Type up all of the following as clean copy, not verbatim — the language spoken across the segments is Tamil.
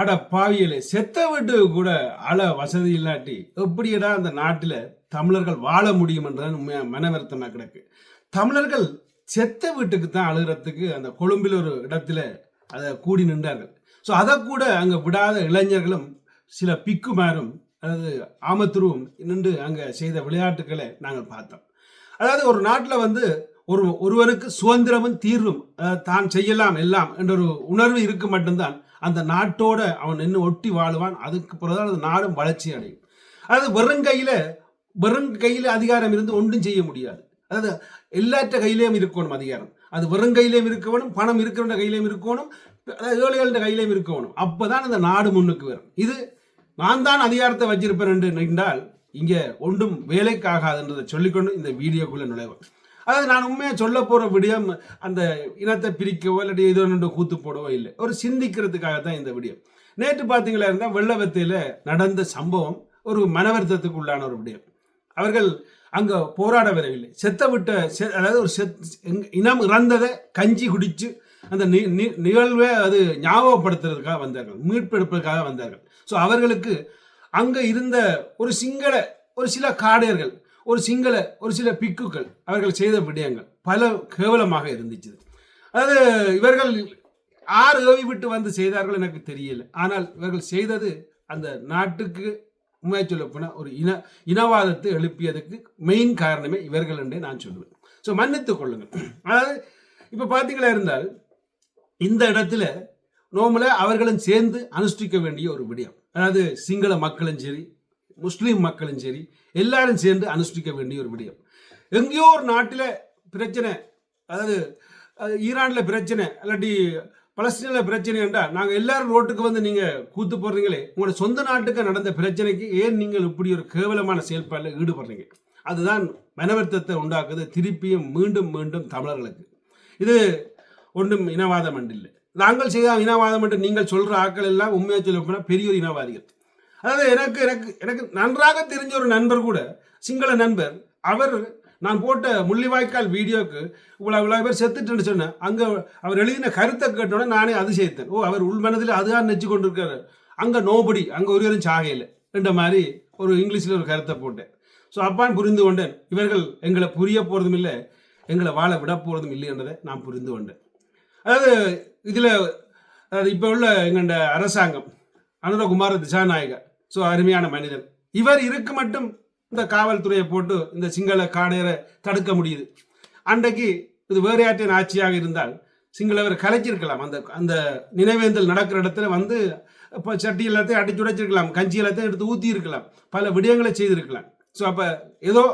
அட பாவியலே, செத்த வீட்டுக்கு கூட அழ வசதி இல்லாட்டி எப்படியடா அந்த நாட்டில் தமிழர்கள் வாழ முடியும் என்றதான் உண்மையா மன வருத்தமா கிடக்கு. தமிழர்கள் செத்த வீட்டுக்கு தான் அழுகிறதுக்கு அந்த கொழும்பில் ஒரு இடத்துல அதை கூடி நின்றார்கள். ஸோ அதை கூட அங்கே விடாத இளைஞர்களும் சில பிக்குமாரும் அதாவது ஆமத்துருவும் நின்று அங்கே செய்த விளையாட்டுக்களை நாங்கள் பார்த்தோம். அதாவது ஒரு நாட்டில் ஒருவனுக்கு சுதந்திரமும் தீர்வும் தான் செய்யலாம் எல்லாம் என்ற ஒரு உணர்வு இருக்கு மட்டும்தான் அந்த நாட்டோட அவன் இன்னும் ஒட்டி வாழுவான். அதுக்கு பிறகு அந்த நாடும் வளர்ச்சி அடையும். அதாவது வெறும் கையில அதிகாரம் இருந்து ஒன்றும் செய்ய முடியாது. அதாவது எல்லாற்ற கையிலையும் இருக்கணும் அதிகாரம். அது வெறும் கையிலையும் இருக்கணும், பணம் இருக்கிற கையிலையும் இருக்கணும், ஏழைகள கையிலையும் இருக்கணும். அப்பதான் அந்த நாடு முன்னுக்கு வரும். இது நான் தான் அதிகாரத்தை வச்சிருப்பேன் என்று நின்றால் இங்க ஒன்றும் வேலைக்காகாதுன்றதை சொல்லிக்கொண்டு இந்த வீடியோக்குள்ள நுழைவேன். அதாவது நான் உண்மையாக சொல்ல போகிற விடியம் அந்த இனத்தை பிரிக்கவோ இல்லாட்டி ஏதோ ஒன்று கூத்து போடவோ இல்லை, ஒரு சிந்திக்கிறதுக்காக தான் இந்த விடியம். நேற்று பார்த்தீங்களா இருந்தால் வெள்ளவத்தையில் நடந்த சம்பவம் ஒரு மனவருத்தத்துக்கு உள்ளான ஒரு விடியம். அவர்கள் அங்கே போராட வரவில்லை, அதாவது ஒரு இனம் இறந்ததை கஞ்சி குடித்து அந்த நிகழ்வை அது ஞாபகப்படுத்துறதுக்காக வந்தார்கள், மீட்பெடுப்பதற்காக வந்தார்கள். ஸோ அவர்களுக்கு அங்கே இருந்த ஒரு சில காடையர்கள், ஒரு சில பிக்குகள் அவர்கள் செய்த விடயங்கள் பல கேவலமாக இருந்துச்சு. அதாவது இவர்கள் ஆறு ஏவி விட்டு வந்து செய்தார்கள் எனக்கு தெரியல. ஆனால் இவர்கள் செய்தது அந்த நாட்டுக்கு உண்மையை சொல்ல போனால் ஒரு இனவாதத்தை எழுப்பியதுக்கு மெயின் காரணமே இவர்கள் என்றே நான் சொல்லுவேன். ஸோ மன்னித்துக் கொள்ளுங்கள். அதாவது இப்போ பார்த்தீங்களா இருந்தால் இந்த இடத்துல நோமலாக அவர்களும் சேர்ந்து அனுஷ்டிக்க வேண்டிய ஒரு விடயம். அதாவது சிங்கள மக்களும் சரி, முஸ்லீம் மக்களும் சரி, எல்லாரும் சேர்ந்து அனுஷ்டிக்க வேண்டிய ஒரு விடயம். எங்கேயோ ஒரு நாட்டில் பிரச்சனை, அதாவது ஈரானில் பிரச்சனை இல்லாட்டி பலஸ்தீனில் பிரச்சனை என்றால் நாங்கள் எல்லாரும் ரோட்டுக்கு வந்து நீங்கள் கூத்து போடுறீங்களே, உங்களோட சொந்த நாட்டுக்கு நடந்த பிரச்சனைக்கு ஏன் நீங்கள் இப்படி ஒரு கேவலமான செயல்பாடில் ஈடுபடுறீங்க? அதுதான் மனவர்த்தத்தை உண்டாக்குது திருப்பியும் மீண்டும் மீண்டும் தமிழர்களுக்கு. இது ஒன்றும் இனவாதம் என்று இல்லை. நாங்கள் செய்த இனவாதம் என்று நீங்கள் சொல்கிற ஆட்கள் எல்லாம் உண்மையாக சொல்ல போனால் பெரிய ஒரு இனவாதிகள். அதாவது எனக்கு நன்றாக தெரிஞ்ச ஒரு நண்பர் கூட, சிங்கள நண்பர், அவர் நான் போட்ட முள்ளிவாய்க்கால் வீடியோக்கு இவ்வளோ பேர் செத்துட்டுன்னு சொன்னேன். அங்கே அவர் எழுதின கருத்தை கேட்டோன்னே நானே அதிசயித்தேன். அவர் உள்மனதில் அதுதான் நெச்சு கொண்டு இருக்காரு. அங்கே நோபடி, அங்கே ஒருவரும் சாகையில் என்ற மாதிரி ஒரு இங்கிலீஷில் ஒரு கருத்தை போட்டேன். ஸோ அப்பான் புரிந்து கொண்டேன், இவர்கள் எங்களை புரிய போகிறதும் இல்லை, எங்களை வாழ விட போகிறதும் இல்லை என்றதை நான் புரிந்து கொண்டேன். அதாவது இதில் இப்போ உள்ள எங்கள்ட அரசாங்கம் அனுரகுமார திசாநாயக, ஸோ அருமையான மனிதன், இவர் இருக்கு மட்டும் இந்த காவல்துறையை போட்டு இந்த சிங்கள காடையரை தடுக்க முடியுது. அன்றைக்கு இது வேறு யாற்றின் ஆட்சியாக இருந்தால் சிங்களவர் கலைச்சிருக்கலாம். அந்த நினைவேந்தல் நடக்கிற இடத்துல வந்து இப்போ சட்டி எல்லாத்தையும் அடிச்சு உடைச்சிருக்கலாம், கஞ்சி எல்லாத்தையும் எடுத்து ஊற்றி இருக்கலாம், பல விடயங்களை செய்திருக்கலாம். ஸோ அப்போ ஏதோ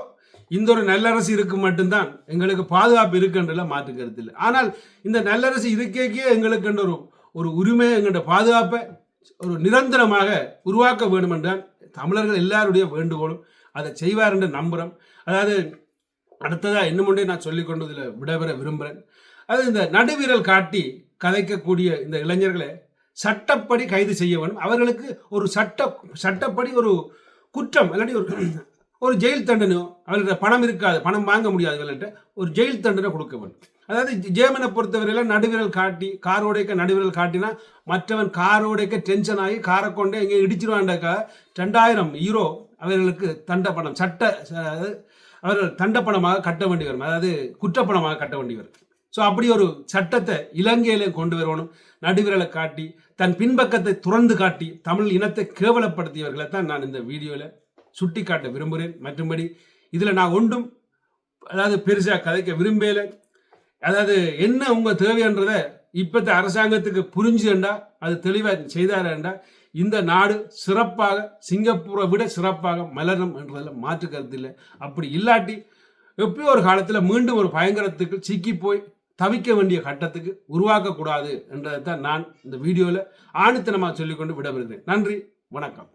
இந்த ஒரு நல்லரசு இருக்கு மட்டும்தான் எங்களுக்கு பாதுகாப்பு இருக்குன்றலாம் மாற்று கருத்து இல்லை. ஆனால் இந்த நல்லரசு இருக்கே எங்களுக்கு ஒரு உரிமை, எங்கள்ட பாதுகாப்பை ஒரு நிரந்தரமாக உருவாக்க வேண்டும் என்றால் தமிழர்கள் எல்லாருடைய வேண்டுகோளும் அதை செய்வார் என்று நம்புகிறோம். அதாவது அடுத்ததாக இன்னும் நான் சொல்லிக்கொண்டு இதில் விடைபெற விரும்புகிறேன். அது இந்த நடுவீரல் காட்டி கதைக்கக்கூடிய இந்த இளைஞர்களை சட்டப்படி கைது செய்ய வேண்டும். அவர்களுக்கு ஒரு சட்டப்படி ஒரு குற்றம் இல்லாட்டி ஒரு ஜெயில் தண்டனை, அவர்கள்ட்ட பணம் இருக்காது, பணம் வாங்க முடியாது, இவர்கள்ட்ட ஒரு ஜெயில் தண்டனை கொடுக்க வேண்டும். அதாவது ஜேமனை பொறுத்தவரையில் நடுவிரல் காட்டி, காரோடைக்க நடுவிரல் காட்டினா மற்றவன் காரோடைக்க டென்ஷன் ஆகி காரை கொண்டே இங்கே இடிச்சிருவாண்டாக்கா 2000 யூரோ அவர்களுக்கு தண்டப்பணம் அவர்கள் தண்டப்பணமாக கட்ட வேண்டி வரும், அதாவது குற்றப்பணமாக கட்ட வேண்டி வரும். ஸோ அப்படி ஒரு சட்டத்தை இலங்கையிலே கொண்டு வரணும். நடுவிரலை காட்டி தன் பின்பக்கத்தை துறந்து காட்டி தமிழ் இனத்தை கேவலப்படுத்தியவர்களை தான் நான் இந்த வீடியோவில் சுட்டி காட்ட விரும்புகிறேன். மற்றும்படி இதில் நான் ஒன்றும் அதாவது பெருசாக கதைக்க விரும்பல. அதாவது என்ன உங்கள் தேவைன்றதை இப்போத்த அரசாங்கத்துக்கு புரிஞ்சுண்டா அது தெளிவாக செய்தாரண்டா இந்த நாடு சிறப்பாக சிங்கப்பூரை விட சிறப்பாக மலரும் என்றதில் மாற்று கருத்து இல்லை. அப்படி இல்லாட்டி எப்பயோ ஒரு காலத்தில் மீண்டும் ஒரு பயங்கரத்துக்கு சிக்கி போய் தவிக்க வேண்டிய கட்டத்துக்கு உருவாக்கக்கூடாது என்றதை தான் நான் இந்த வீடியோவில் ஆணித்தனமாக சொல்லிக்கொண்டு விடவிருக்கிறேன். நன்றி, வணக்கம்.